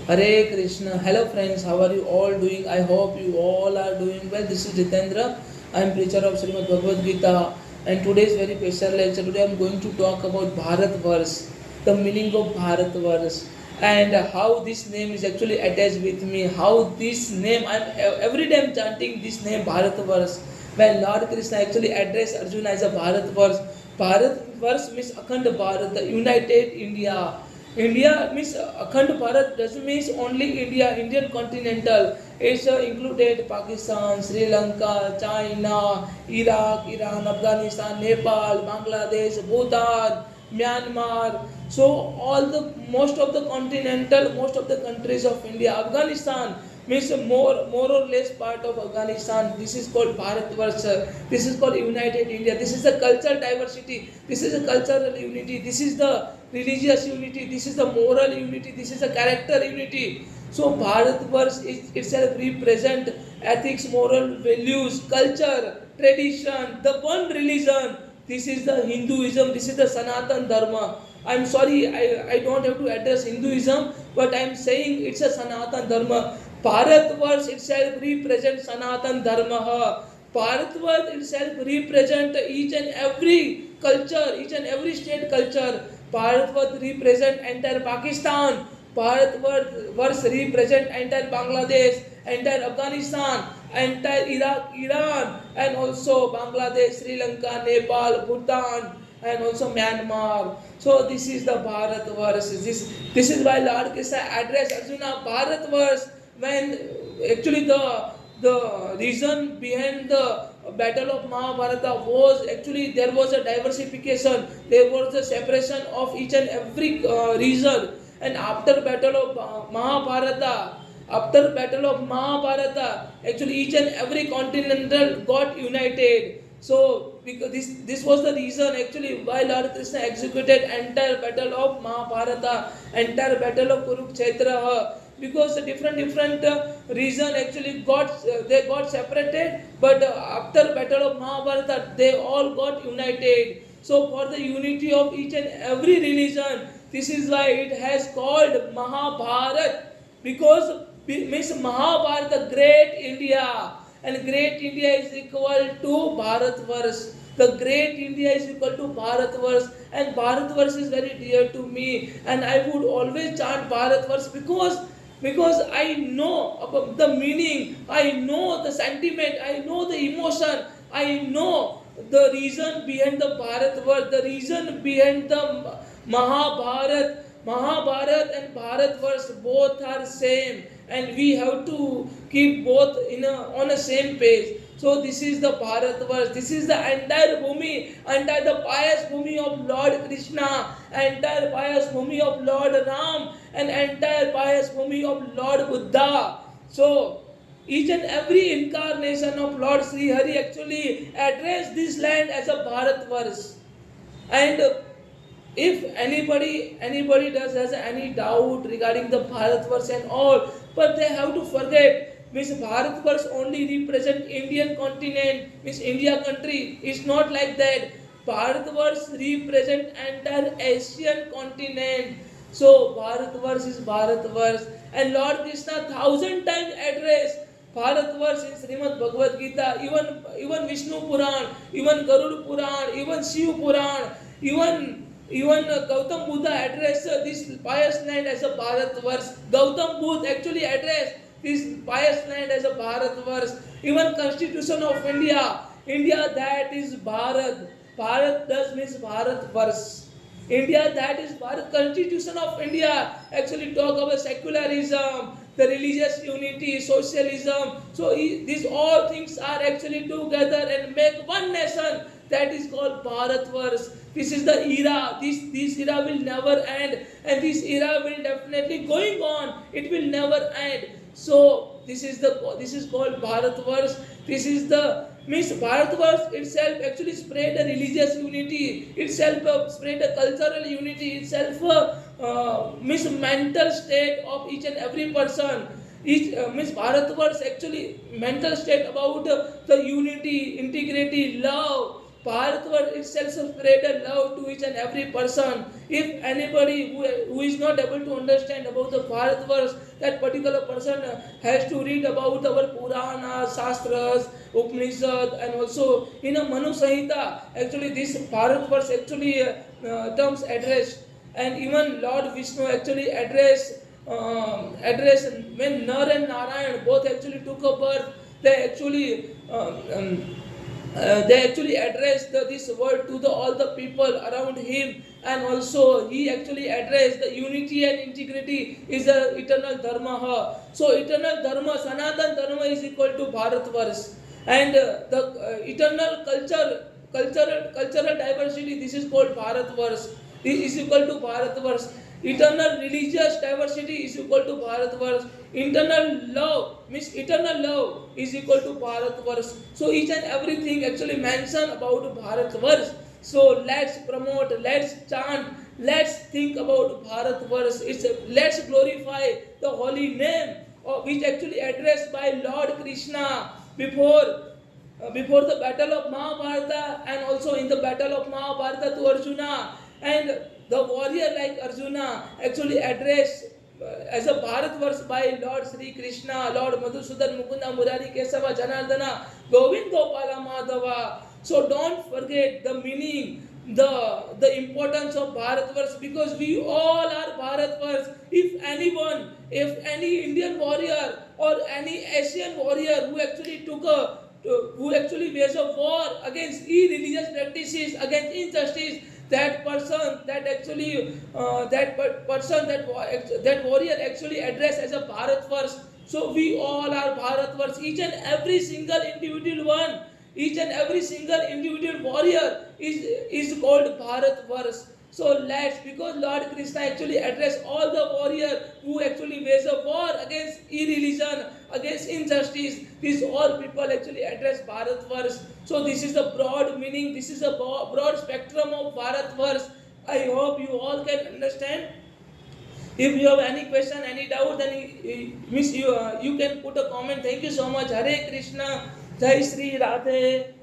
Hare Krishna. Hello friends, how are you all doing? I hope you all are doing well. This is Jitendra. I am preacher of Srimad Bhagavad Gita, and today's very special lecture. Today I am going to talk about Bharat verse, the meaning of Bharat verse, and how this name is actually attached with me. How this name every day I am chanting this name Bharat verse. When Lord Krishna actually addressed Arjuna as a Bharat verse. Bharat verse means Akhand Bharat, the united India. India means Akhand Bharat doesn't mean only India, Indian continental. It's included Pakistan, Sri Lanka, China, Iraq, Iran, Afghanistan, Nepal, Bangladesh, Bhutan, Myanmar. So all the most of the continental, most of the countries of India, Afghanistan means more or less part of Afghanistan. This is called Bharatvarsha. This is called United India. This is the cultural diversity. This is the cultural unity. This is the religious unity. This is the moral unity. This is the character unity. So Bharatvarsh itself represent ethics, moral values, culture, tradition, the one religion. This is the Hinduism. This is the Sanatan Dharma. I'm sorry, I don't have to address Hinduism, but I'm saying it's a Sanatan Dharma. Bharatvarsh itself represents Sanatan Dharma. Bharatvarsh itself represents each and every culture, each and every state culture. Bharatvarsh represents entire Pakistan. Bharatvarsh represents entire Bangladesh, entire Afghanistan, entire Iraq, Iran, and also Bangladesh, Sri Lanka, Nepal, Bhutan, and also Myanmar. So this is the Bharat verse. This is why Lord Krishna addressed Arjuna Bharat verse when actually the reason behind the battle of Mahabharata was actually there was a diversification, there was a separation of each and every region, and after battle of Mahabharata, actually each and every continental got united. So because this was the reason actually why Lord Krishna executed entire battle of Mahabharata, entire battle of Kurukshetra, because the different reason actually they got separated, but after battle of Mahabharata they all got united. So for the unity of each and every religion, this is why it has called Mahabharat, because means Mahabharata, great India, and great India is equal to Bharatvarsh. The great India is equal to Bharatvarsh, and Bharatvarsh is very dear to me, and I would always chant Bharatvarsh because I know about the meaning, I know the sentiment, I know the emotion, I know the reason behind the Bharatvarsh, the reason behind the Mahabharat. Mahabharat and Bharatvarsh both are same, and we have to keep both on a same page. So this is the Bharatvarsh. This is the entire bhumi, entire the pious bhumi of Lord Krishna, entire pious bhumi of Lord Ram, and entire pious bhumi of Lord Buddha. So each and every incarnation of Lord Sri Hari actually addressed this land as a Bharatvarsh. And if anybody does has any doubt regarding the Bharatvarsh and all, but they have to forget, means Bharatvarsh only represent Indian continent, means India country. It's not like that. Bharatvarsh represent entire Asian continent. So Bharatvarsh is Bharatvarsh, and Lord Krishna thousand times addressed Bharatvarsh in Srimad Bhagavad Gita, even Vishnu Puran, even Garud Puran, even Shiv Puran, even Gautam Buddha addressed this pious land as a Bharatvarsh. Gautam Buddha actually addressed this pious land as a Bharatvarsh. Even Constitution of India, India that is Bharat. Bharat does means Bharatvarsh. India that is Bharat. Constitution of India actually talk about secularism, the religious unity, socialism. So these all things are actually together and make one nation, that is called Bharatvarsh. This is the era. This era will never end, and this era will definitely going on. It will never end. So this is called Bharatvarsh. This is the means Bharatvarsh itself actually spread a religious unity. Itself spread a cultural unity. Itself means mental state of each and every person. Each means Bharatvarsh actually mental state about the unity, integrity, love, Bharatvarsh itself spread love to each and every person. If anybody who is not able to understand about the Bharatvarsh, that particular person has to read about our Purana, Shastras, Upanishad, and also in a Manu Samhita. Actually, this Bharatvarsh actually terms addressed, and even Lord Vishnu actually address when Nar and Narayan both actually took a birth. They actually they actually addressed this word to all the people around him, and also he actually addressed the unity and integrity is the eternal dharma. So eternal dharma, Sanatan dharma is equal to Bharatvarsh, and the eternal cultural diversity, this is called Bharatvarsh. This is equal to Bharatvarsh. Eternal religious diversity is equal to Bharatvarsh. Internal love means eternal love is equal to Bharatvarsh. So each and everything actually mention about Bharatvarsh. So let's promote, let's chant, let's think about Bharatvarsh. Let's glorify the holy name which actually addressed by Lord Krishna before the battle of Mahabharata, and also in the battle of Mahabharata to Arjuna, and the warrior like Arjuna actually addressed as a Bharatvarsh by Lord Sri Krishna, Lord Madhusudan Mukunda Murari Kesava Janardana Govind Gopala Madhava. So don't forget the meaning, the importance of Bharatvarsh, because we all are Bharatvarsh. If any Indian warrior or any Asian warrior who actually waged a war against irreligious practices, against injustice, that person that warrior actually addressed as a Bharatvarsh. So we all are Bharatvarsh, each and every single individual one, each and every single individual warrior is called Bharatvarsh. So let's, because Lord Krishna actually addressed all the warriors who actually waged a war against irreligion, against injustice. These all people actually address Bharatvarsh. So this is the broad meaning, this is a broad spectrum of Bharatvarsh. I hope you all can understand. If you have any question, any doubt, then you can put a comment. Thank you so much. Hare Krishna. Jai Sri Radhe.